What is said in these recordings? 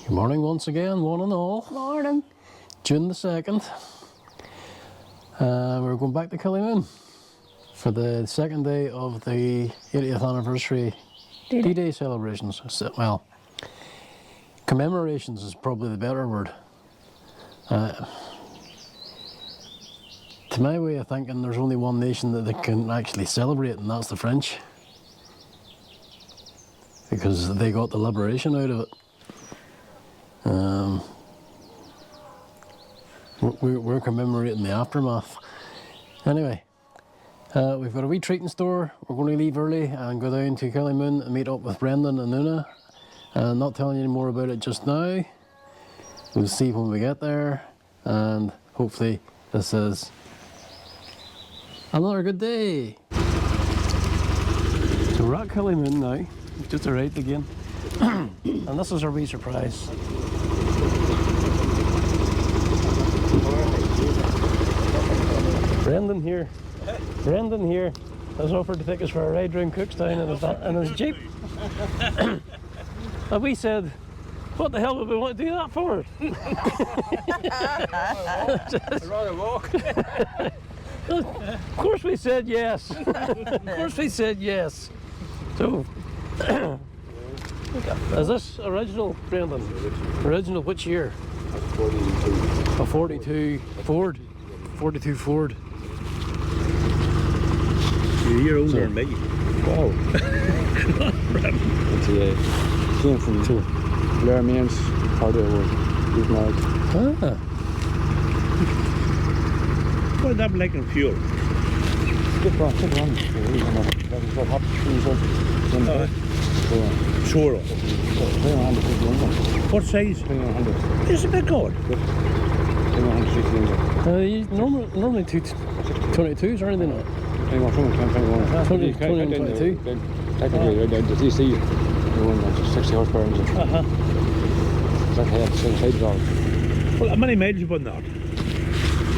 Good morning once again, one and all. Morning. June the 2nd. We're going back to Killymoon for the second day of the 80th anniversary D-Day celebrations. Well, commemorations is probably the better word. To my way of thinking, there's only one nation that they can actually celebrate, and that's the French. Because they got the liberation out of it. We're commemorating the aftermath. Anyway, we've got a wee treating store. We're going to leave early and go down to Killymoon and meet up with Brendan and Una. Not telling you any more about it just now. We'll see when we get there, and hopefully this is another good day. So we're at Killymoon now. We've just arrived again. And this is our wee surprise. Brendan here has offered to take us for a ride around Cookstown in his Jeep. And we said, what the hell would we want to do that for? I'd rather walk. Of course we said yes. Of course we said yes. So, is this original, Brendan? Original which year? 42. A 42 Ford. 42 Ford. You're a year older than me. Wow. It's came from Blair Means, part of his married. Ah. What's that like in fuel? Good run. What happened? Sure. What size? 2100. It's a bit good. 2160. Normally 22s, are they not? 21, 20, 22. Technically, the DC, the one that's 60 horsepower engine. That had same side valve. Well, how many miles you put on that?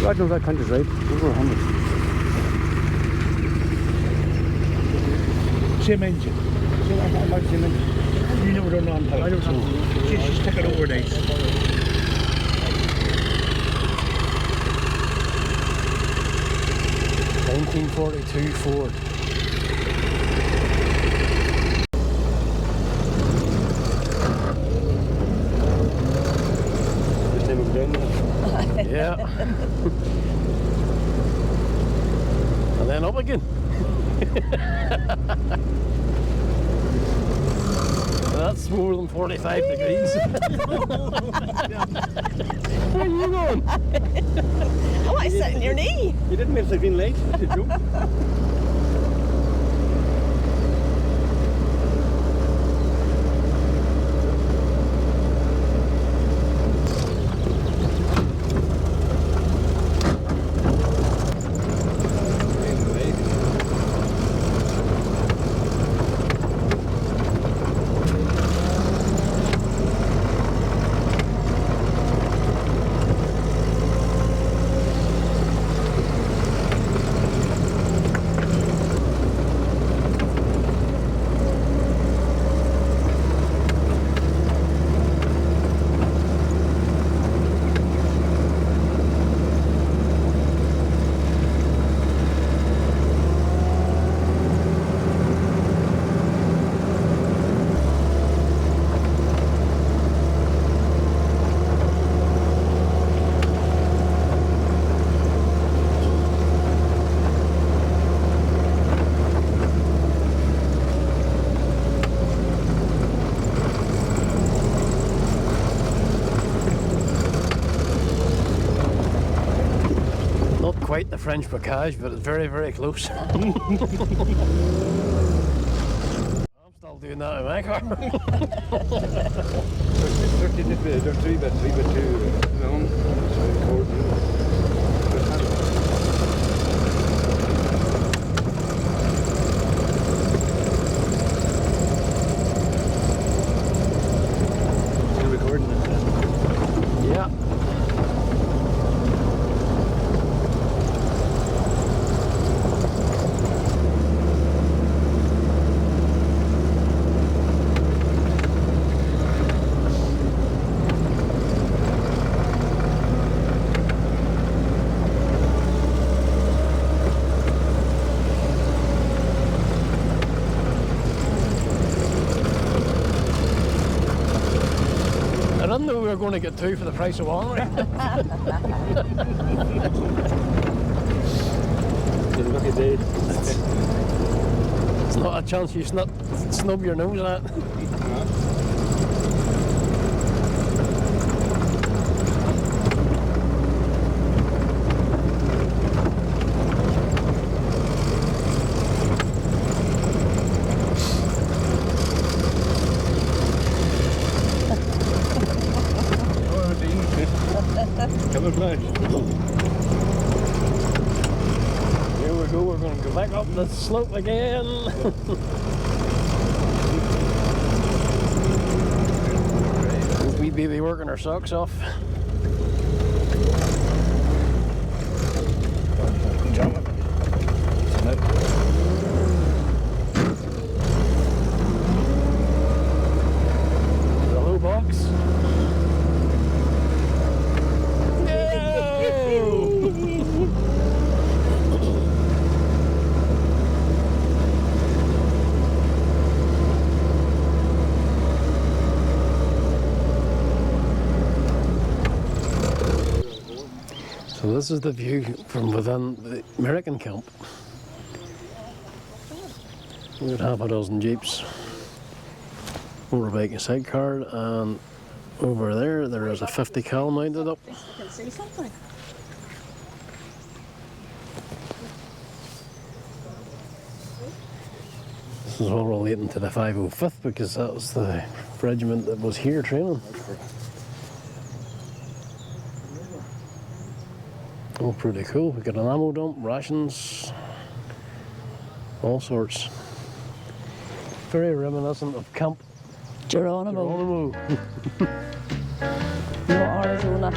Right now, that country's right. Over 100. Same engine. Same engine. You never done on time. I don't know. She's taken over nice. 1942 Ford. This time we're down there. Yeah. And then up again. That's more than 45 degrees. Where are you going? I want to sit in your knee. You didn't miss the green light, did you? Quite the French bocage, but it's very, very close. I'm still doing that in my car. 3 by 2 long. Still recording this? Yeah. didn't know we were going to get 2 for the price of 1. Right? Lucky day. It's not a chance you snub your nose at. Camouflage. Here we go, we're going to go back up the slope again. We be working our socks off. The low box. So this is the view from within the American camp. We got half a dozen jeeps, motorbike and sidecar, and over there is a 50 cal mounted up. You can see something. This is all relating to the 505th because that was the regiment that was here training. Oh, pretty cool. We got an ammo dump, rations, all sorts. Very reminiscent of Camp Geronimo. Geronimo. No, Arizona.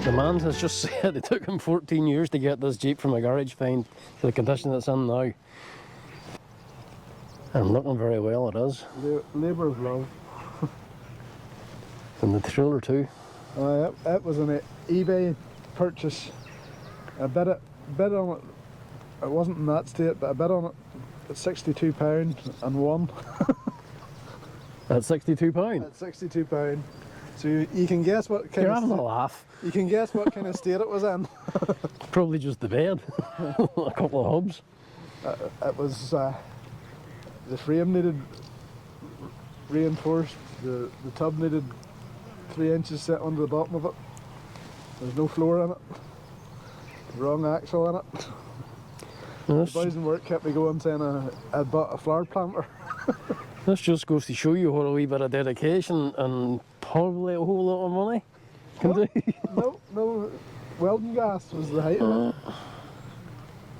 The man has just said it took him 14 years to get this Jeep from a garage find to the condition it's in now. And looking very well it is. Labour of love. And the trailer too. That was an eBay purchase. I bid on it. It wasn't in that state, but I bid on it at £62 and won. At £62? At £62. So you can guess what kind You're having a laugh. You can guess what kind of state it was in. Probably just the bed. A couple of hubs. It was the frame needed reinforced. The tub needed 3 inches set under the bottom of it. There's no floor in it. Wrong axle in it. The boys in work kept me going saying I'd bought a flower planter. This just goes to show you what a wee bit of dedication and probably a whole lot of money can do. No, welding gas was the height of it.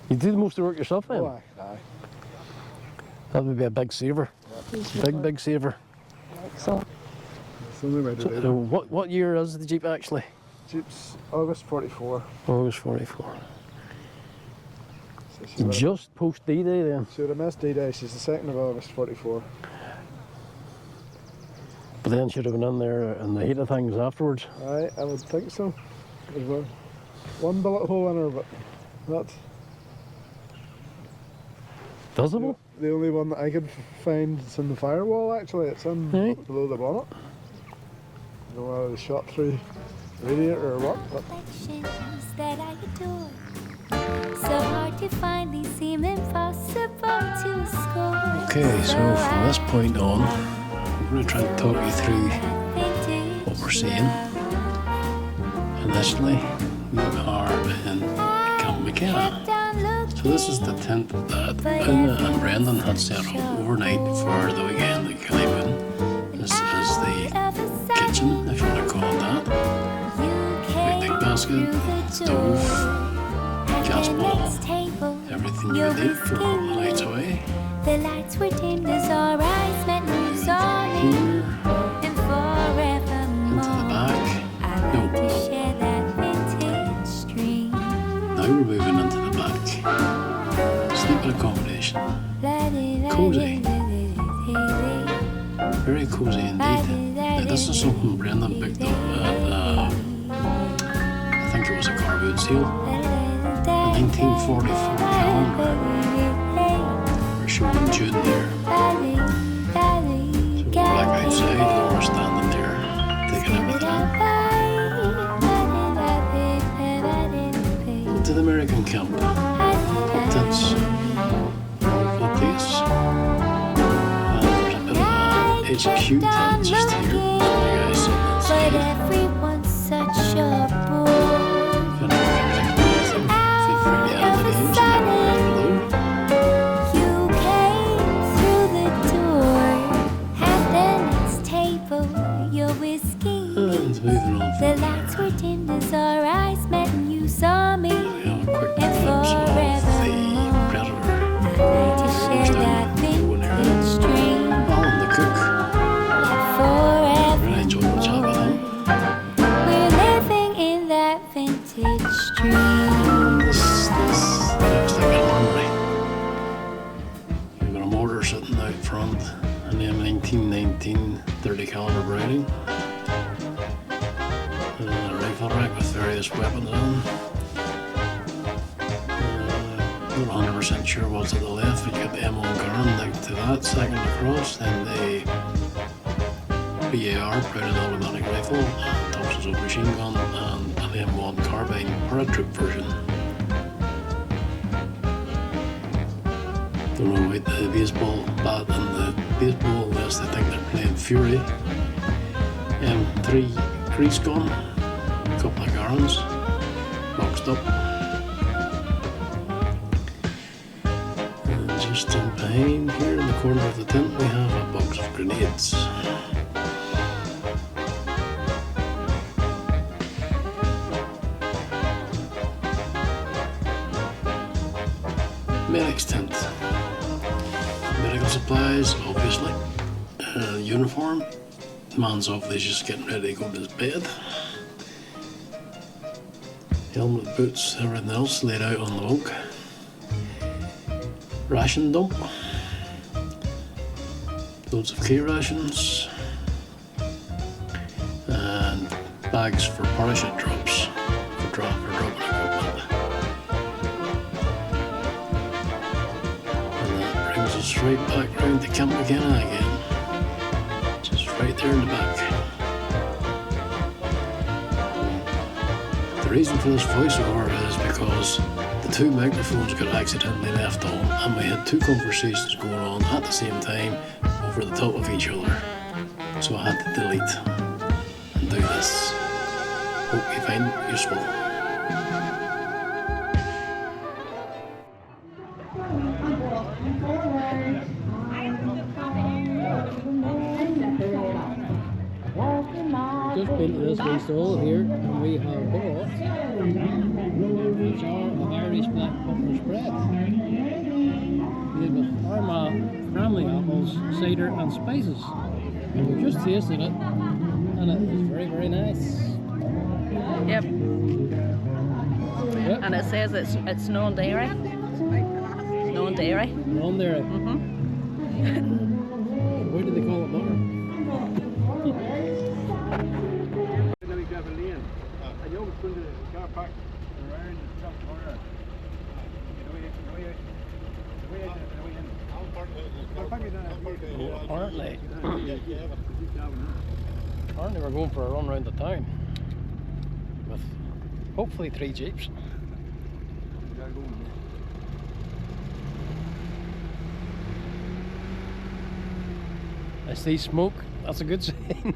You do most of the work yourself then? Oh, aye. That would be a big saver. Big saver. So, It's the only way to do it. So what year is the Jeep actually? Jeep's August 44. August 44. So she would have, Just post D-Day then. she would have missed D-Day. She's the 2nd of August 44. But then she'd have been in there in the heat of things afterwards. Aye, I would think so. There's one bullet hole in her, but that's Visible? the only one that I could find. It's in the firewall actually. It's in Right. below the bonnet. I don't know whether they shot through the radiator or what, but Reflections that I adore. So hard to find, they seem impossible to score. Okay, so from this point on, I'm going to try and talk you through what we're seeing. Initially, we are in Camp McKenna. So this is the tent that Una and Brendan had set up overnight for the weekend at Killymoon. This is the kitchen, if you want to call it that. Picnic basket, stove, gas bottle, everything you need for putting the lights away. The lights were dimmed as our eyes met and we saw it. Here, And forevermore, into the back. I'd No, like to no. share that vintage dream. Now we're moving into the back. Sleeping accommodation. Cozy. Very cozy indeed. Now this is something Brendan picked up at, I think it was a car boot sale. 1944 calendar. We're showing June there. So we're back outside and we're standing there, taking everything to the American camp. Tents for the place. And there's a bit of a HQ tent just here. You guys sitting But inside. everyone's such a bore. If anyone recognizes them, feel free to add the names down below. You came through the door. At the next table, your whiskey. And moving on The from lights there, were dimmed as our eyes met and you saw me. we have a quick And glimpse of the forevermore, Predator. I'd like to share that vintage dream. Alan the cook. And Really enjoyed the chat with him. we're living in that vintage dream. This looks like an armory. You've got a mortar sitting out front and then 1919 30 caliber Browning. And a rifle rack with various weapons on. Not 100% sure what's to the left. You got the M1 Garand next to that, second across, then the BAR, Browning automatic rifle, Thompson's old machine gun, and an M1 carbine paratroop version. Don't know about the baseball bat and the baseball unless they think they're playing Fury. M3 crease gun, a couple of Garands, boxed up. And just in behind here in the corner of the tent we have a box of grenades. Medic's tent. Medical supplies, obviously. Uniform. The man's obviously just getting ready to go to his bed. Helmet, boots, everything else laid out on the bunk. Ration dump. Loads of key rations. And bags for parachute drops. For dropping equipment. And that brings us right back round to Camp McKenna again. Just right there in the back. The reason for this voiceover is because the two microphones got accidentally left on and we had two conversations going on at the same time over the top of each other. So I had to delete and do this. Hope you find it useful. Just been to this wee stall here and we have bought a jar of Irish black pepper spread made with Armagh family apples, cider and spices. And we've just tasted it and it is very, very nice. Yep. Yep. And it says it's non-dairy. Non-dairy. On there. Mm-hmm. Why do they call it butter? Let me grab a lane. And you always go to the car park around the shop corner. Apparently. Apparently we're going for a run around the town. With hopefully 3 jeeps. I see smoke, that's a good sign.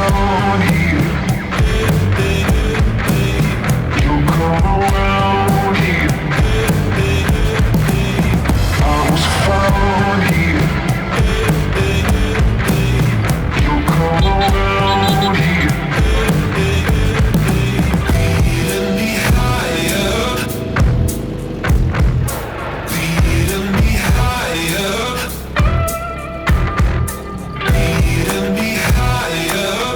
found here. You'll come around here. I was found here. You'll come around here. Leading me higher. Leading me higher. Leading me higher.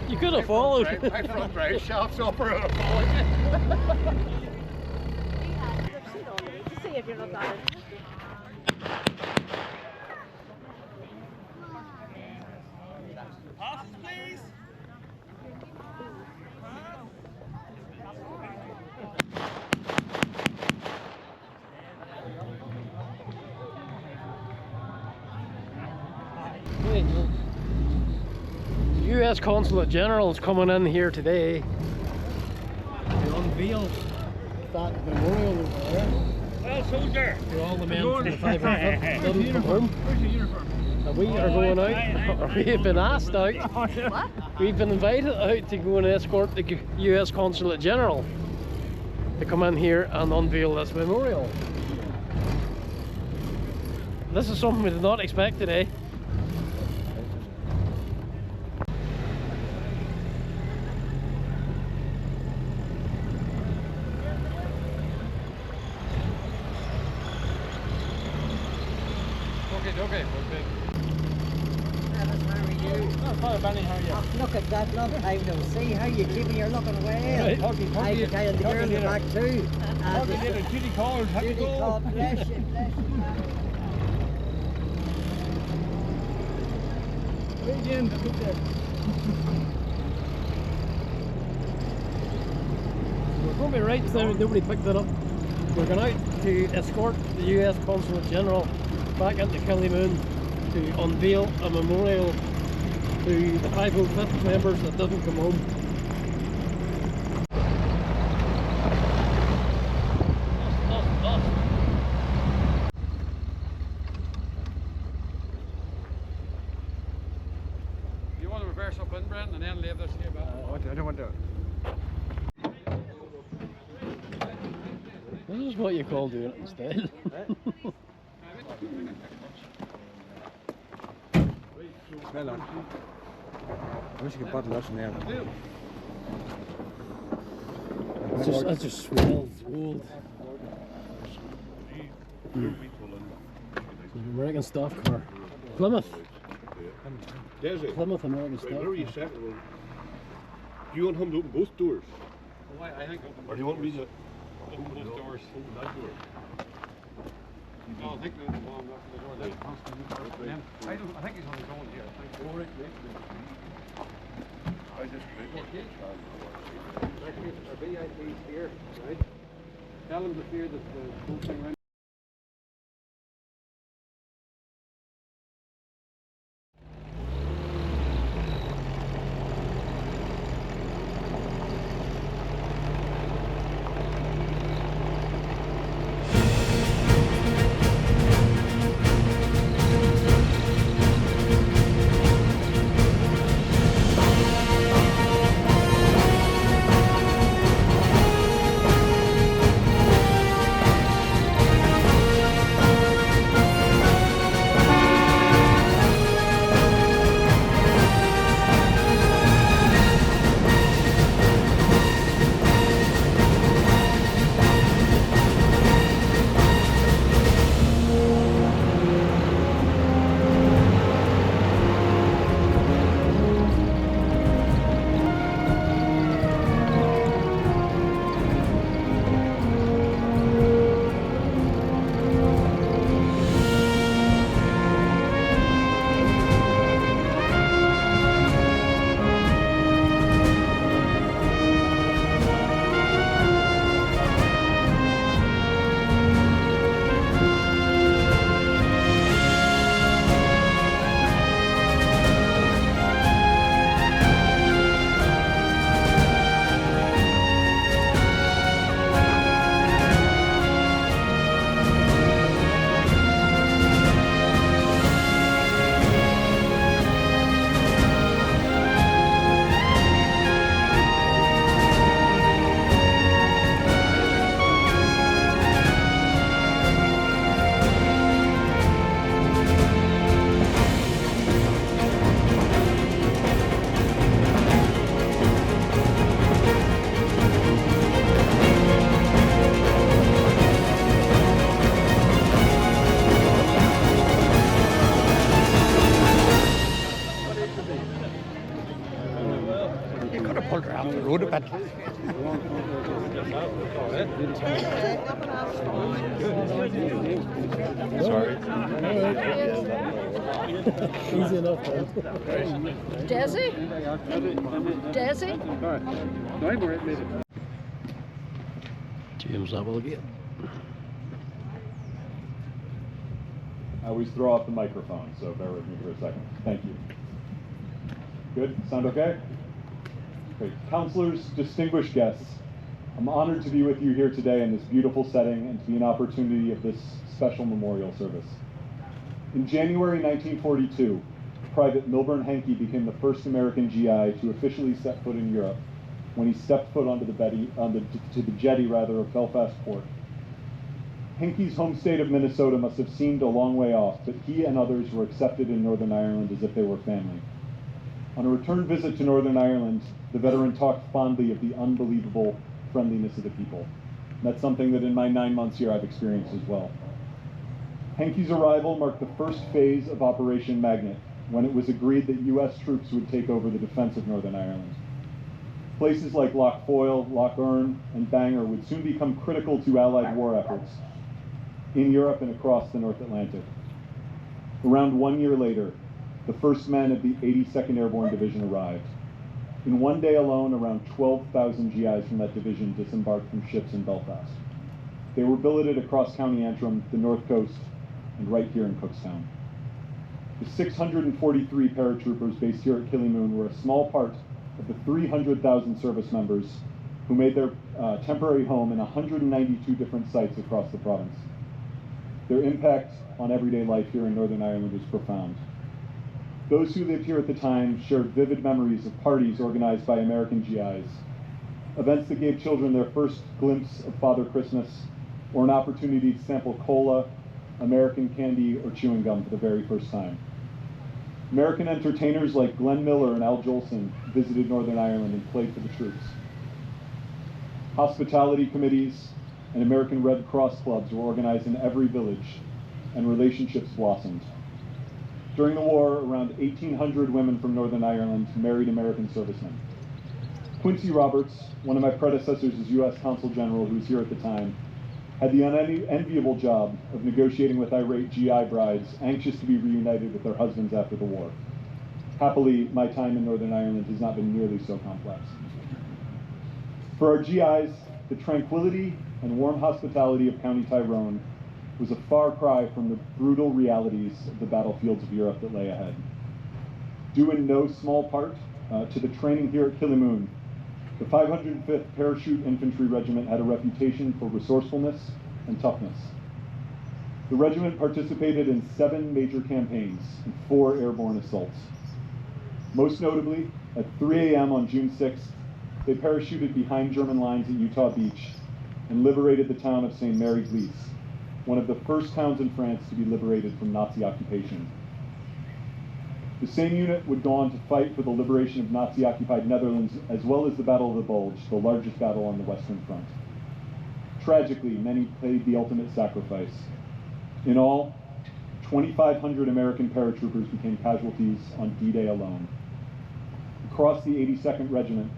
You could have followed. My front drive shaft's up or To see if you're not that. US Consul General is coming in here today to unveil that memorial over there. Well, soldier. To all the men from the 505th didn't come home. Where's your uniform? And we are going out. We've been asked out. What? We've been invited out to go and escort the US Consul General to come in here and unveil this memorial. This is something we did not expect today. Okay. Look at that, long time no see. How you keeping? You're looking away. Right. How you carrying the girl in the back too? Judy called. Judy called. Bless you, bless you. Again, We're going to be right now, nobody picked it up. We're going out to escort the US Consul General back into Killymoon to unveil a memorial to the 505th members that didn't come home. You want to reverse up in, Brent, and then leave this here back? I don't want to. This is what you call doing it instead. Smell on. I wish you could bottle us in there. That just smells old. American staff car. Plymouth. Plymouth American staff car. Do you want him to open both doors? Oh, I think open. Or do you want me to Open both doors. open that door? No, I think the one up the door there. I think he's on his own here. I think. I just Our VIP's here, right? Tell him to fear the whole thing right. Could have pulled her off the road a bit. Sorry. Easy enough, man. Desi? Desi? James Applegate. I always throw off the microphone, so bear with me for a second. Thank you. Good? Sound okay? Great. Counselors, distinguished guests, I'm honored to be with you here today in this beautiful setting and to be an opportunity of this special memorial service. In January 1942, Private Milburn Henke became the first American GI to officially set foot in Europe when he stepped foot onto the jetty of Belfast Port. Henke's home state of Minnesota must have seemed a long way off, but he and others were accepted in Northern Ireland as if they were family. On a return visit to Northern Ireland, the veteran talked fondly of the unbelievable friendliness of the people. And that's something that in my 9 months here I've experienced as well. Henke's arrival marked the first phase of Operation Magnet, when it was agreed that US troops would take over the defense of Northern Ireland. Places like Lough Foyle, Lough Erne, and Bangor would soon become critical to Allied war efforts in Europe and across the North Atlantic. Around 1 year later, the first men of the 82nd Airborne Division arrived. In one day alone, around 12,000 GIs from that division disembarked from ships in Belfast. They were billeted across County Antrim, the North Coast, and right here in Cookstown. The 643 paratroopers based here at Killymoon were a small part of the 300,000 service members who made their temporary home in 192 different sites across the province. Their impact on everyday life here in Northern Ireland was profound. Those who lived here at the time shared vivid memories of parties organized by American GIs, events that gave children their first glimpse of Father Christmas, or an opportunity to sample cola, American candy, or chewing gum for the very first time. American entertainers like Glenn Miller and Al Jolson visited Northern Ireland and played for the troops. Hospitality committees and American Red Cross clubs were organized in every village, and relationships blossomed. During the war, around 1,800 women from Northern Ireland married American servicemen. Quincy Roberts, one of my predecessors as US Consul General who was here at the time, had the unenviable job of negotiating with irate GI brides anxious to be reunited with their husbands after the war. Happily, my time in Northern Ireland has not been nearly so complex. For our GIs, the tranquility and warm hospitality of County Tyrone was a far cry from the brutal realities of the battlefields of Europe that lay ahead. Due in no small part to the training here at Killymoon, the 505th Parachute Infantry Regiment had a reputation for resourcefulness and toughness. The regiment participated in 7 major campaigns and 4 airborne assaults. Most notably, at 3 a.m. on June 6th, they parachuted behind German lines at Utah Beach and liberated the town of St. Mary-Glise, one of the first towns in France to be liberated from Nazi occupation. The same unit would go on to fight for the liberation of Nazi-occupied Netherlands, as well as the Battle of the Bulge, the largest battle on the Western Front. Tragically, many paid the ultimate sacrifice. In all, 2,500 American paratroopers became casualties on D-Day alone. Across the 82nd Regiment,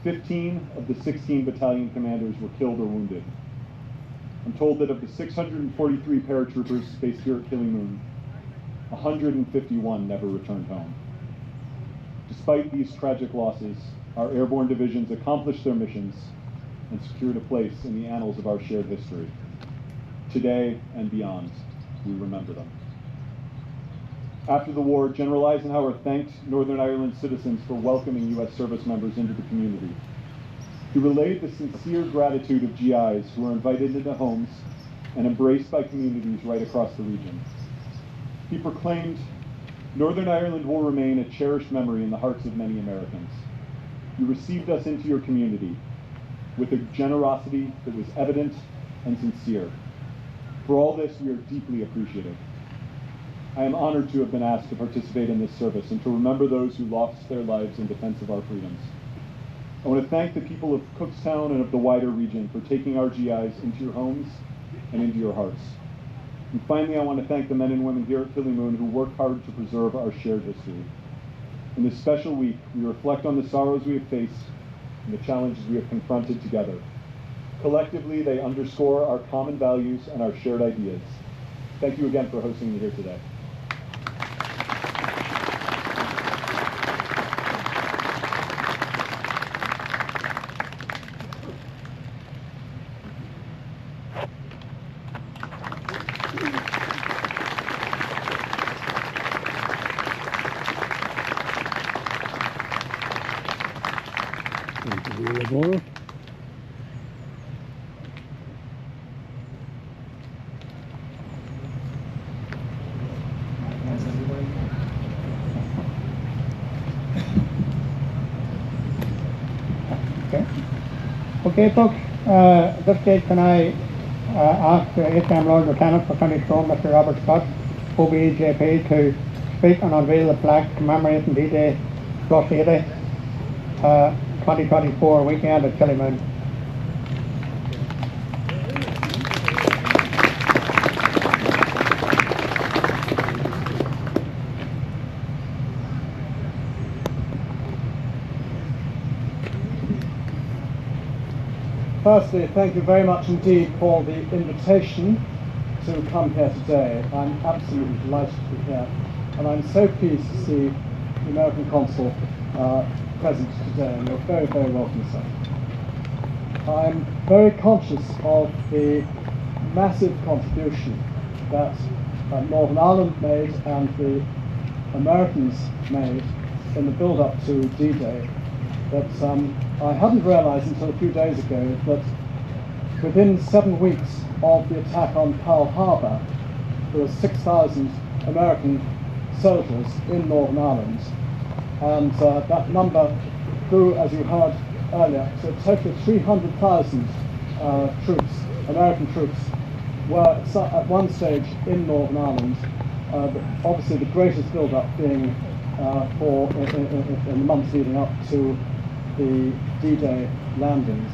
15 of the 16 battalion commanders were killed or wounded. I'm told that of the 643 paratroopers based here at Killymoon, 151 never returned home. Despite these tragic losses, our airborne divisions accomplished their missions and secured a place in the annals of our shared history. Today and beyond, we remember them. After the war, General Eisenhower thanked Northern Ireland citizens for welcoming U.S. service members into the community. He relayed the sincere gratitude of GIs who were invited into homes and embraced by communities right across the region. He proclaimed, "Northern Ireland will remain a cherished memory in the hearts of many Americans. You received us into your community with a generosity that was evident and sincere. For all this, we are deeply appreciative. I am honored to have been asked to participate in this service and to remember those who lost their lives in defense of our freedoms. I want to thank the people of Cookstown and of the wider region for taking our GIs into your homes and into your hearts. And finally, I want to thank the men and women here at Killymoon who work hard to preserve our shared history. In this special week, we reflect on the sorrows we have faced and the challenges we have confronted together. Collectively, they underscore our common values and our shared ideas. Thank you again for hosting me here today. Okay, folks, at this stage can I ask the 8th Lord Lieutenant for County Strong, Mr. Robert Scott, OBEJP, to speak and unveil the plaque commemorating D-Day plus 80 2024 weekend at Killymoon. Firstly, thank you very much indeed for the invitation to come here today. I'm absolutely delighted to be here, and I'm so pleased to see the American Consul present today, and you're very, very welcome, sir. I'm very conscious of the massive contribution that Northern Ireland made and the Americans made in the build-up to D-Day. That I hadn't realised until a few days ago that within 7 weeks of the attack on Pearl Harbor, there were 6,000 American soldiers in Northern Ireland, and that number grew, as you heard earlier, to a total of 300,000 troops, American troops, were at one stage in Northern Ireland. Obviously, the greatest build-up being in the months leading up to the D-Day landings.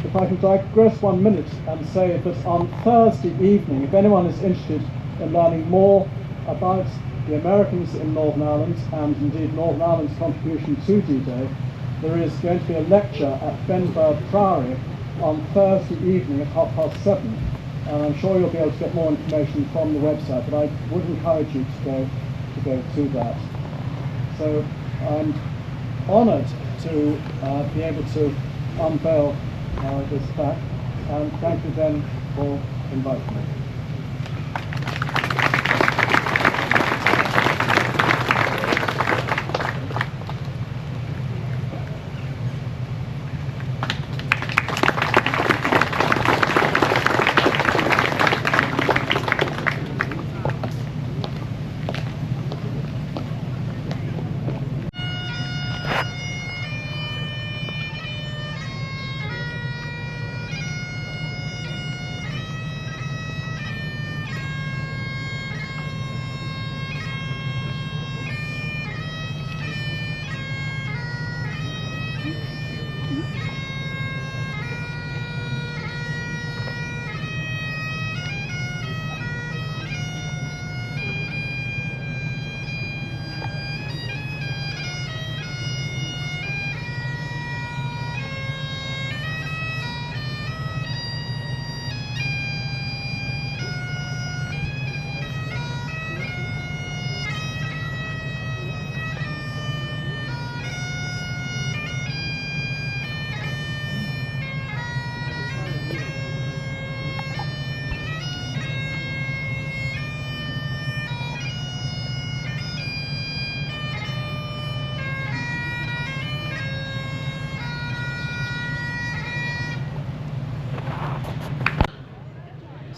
If I can digress 1 minute and say that on Thursday evening, if anyone is interested in learning more about the Americans in Northern Ireland and indeed Northern Ireland's contribution to D-Day, there is going to be a lecture at Benburb Priory on Thursday evening at 7:30, and I'm sure you'll be able to get more information from the website, but I would encourage you to go to that. So I'm honoured to be able to unveil this plaque, and thank you then for inviting me.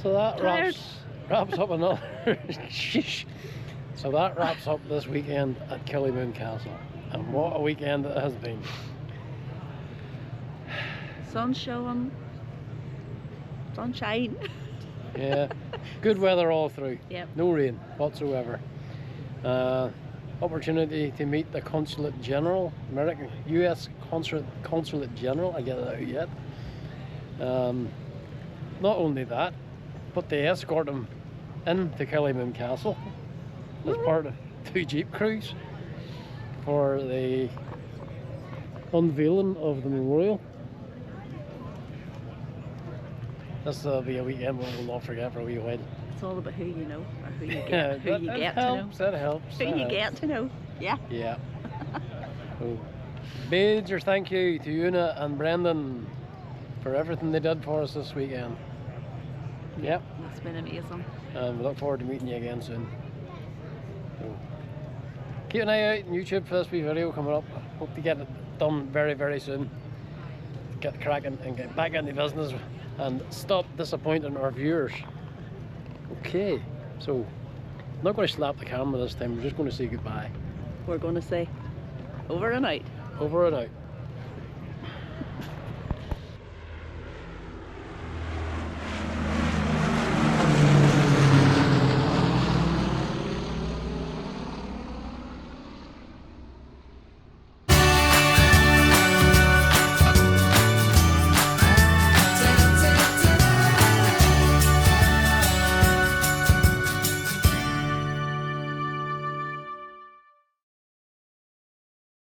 So that wraps up another. Sheesh. So that wraps up this weekend at Killymoon Castle, and what a weekend it has been. Sun showing, sunshine. Yeah, good weather all through. Yep. No rain whatsoever. Opportunity to meet the Consulate General, US Consulate General. I get it out yet. Not only that, but they escort him into Killymoon Castle as part of 2 jeep crews. for the unveiling of the memorial. This will be a weekend we'll not forget for a wee while. It's all about who you know, or who you get, Yeah, who you get to know. That helps. Who that you helps. get to know. Yeah. Yeah. So, major thank you to Una and Brendan for everything they did for us this weekend. Yep. It's been amazing. And we look forward to meeting you again soon. So, keep an eye out on YouTube for this wee video coming up. Hope to get it done very, very soon. Get cracking and get back into business and stop disappointing our viewers. Okay, so I'm not going to slap the camera this time, we're just going to say goodbye. We're going to say over and out. Over and out.